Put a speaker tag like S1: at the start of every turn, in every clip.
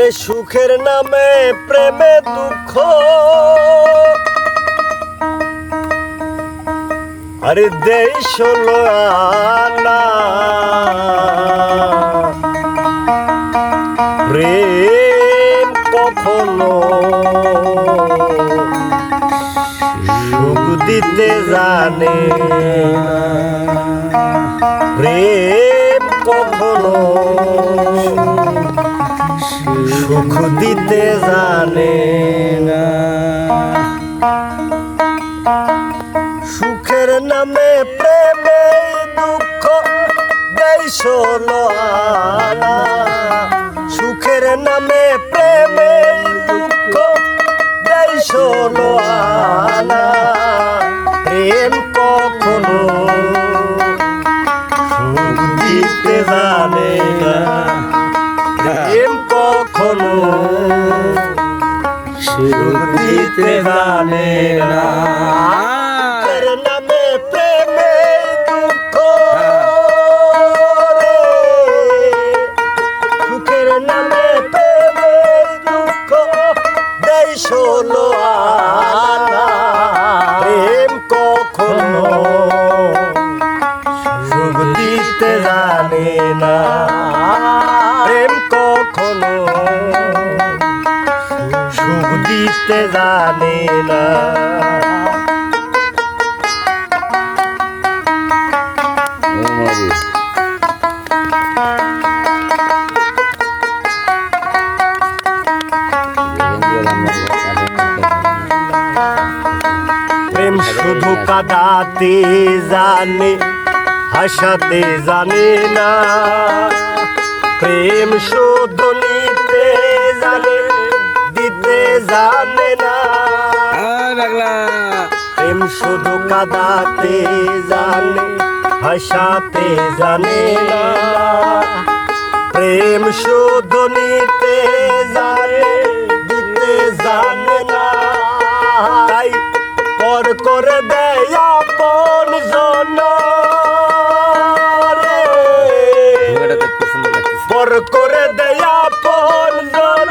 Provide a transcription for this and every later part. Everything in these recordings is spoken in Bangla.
S1: সুখের নামে প্রেমে দুঃখ, আরে দেই ষোলো আনা। প্রেম কখনো সুখ দিতে জানে না, প্রেম কখনো সুখ দিতে জানে না। সুখের নামে প্রেমে দুঃখ দেই ষোলো আনা। সুখের নামে প্রেমে দুঃখ দেই ষোলো আনা। প্রেম কখনো সুখ দিতে জানে না, প্রেম কখনো সুখ দিতে জানে না। সুখের নামে প্রেমে দুঃখ রে, সুখের নামে প্রেমে দুঃখ দেই ষোলো আনা। প্রেম কখনো সুখ দিতে জানে না, প্রেম কখনো সুখ দিতে জানে না। প্রেম শুধু কাঁদাতে জানে, হাসাতে জানে না। প্রেম শুধু নিতে জানে, দিতে জানে না। প্রেম শুধু কাঁদাতে জানে, হাসাতে জানে না। প্রেম শুধু নিতে জানে, দিতে জানে না। তাই পর করে দেয় আপন জন রে, পর করে দেয় আপন জন,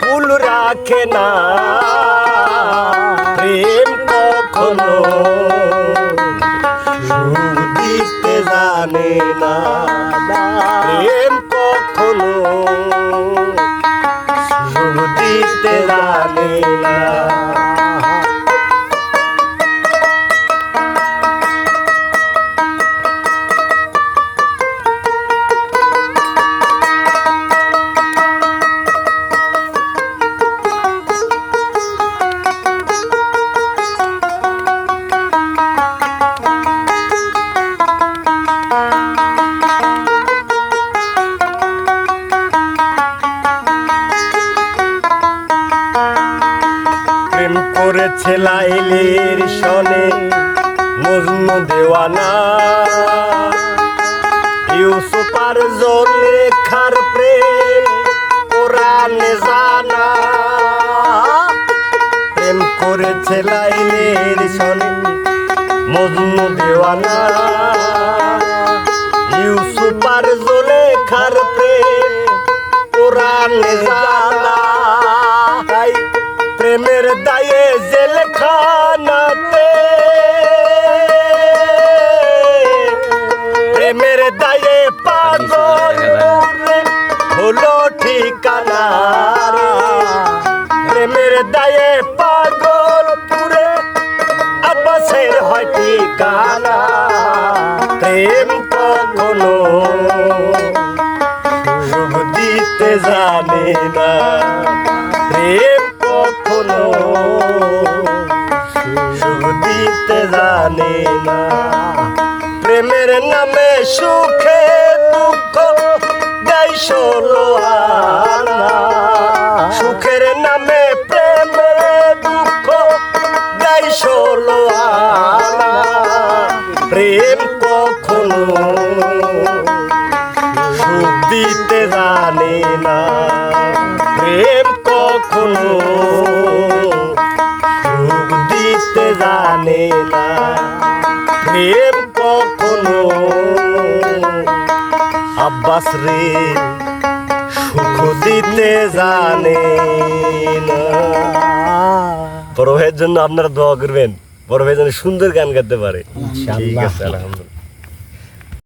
S1: ফুল রাখে না। প্রেম কখনো সুখ দিতে জানে না, প্রেম কখনো সুখ দিতে জানে না। প্রেম করেছে লাইলির সনে মজনু দেওয়ানা। ইউসুফ আর জুলেখার প্রেম কোরআনে জানা। প্রেম করেছে লাইলির সনে মজনু দেওয়ানা। ইউসুফ আর জুলেখার প্রেম কোরআনে জানা। তাই প্রেমের দায়ে জেলখানাতে, প্রেমের দায়ে পাগল হলো ঠিকানা রে। প্রেমের দায়ে পাগল পুরে আব্বাসের হয় ঠিকানা। প্রেম কখনো সুখ দিতে জানে না, প্রেম কখনো সুখ দিতে জানে না। প্রেমের নামে সুখে দুঃখ দেই ষোলো আনা। সুখের নামে প্রেমে দুঃখ দেই ষোলো আনা। প্রেম কখনো সুখ দিতে জানে না, প্রেম কখনো সুখ দিতে জানে না। প্রেম কখনো আব্বাস রে সুখ দিতে জানে না। বড় ভাইয়ের জন্য আপনারা দোয়া করবেন, বড় ভাই যেন সুন্দর গান গাইতে পারে। ঠিক আছে, আলহামদুলিল্লাহ।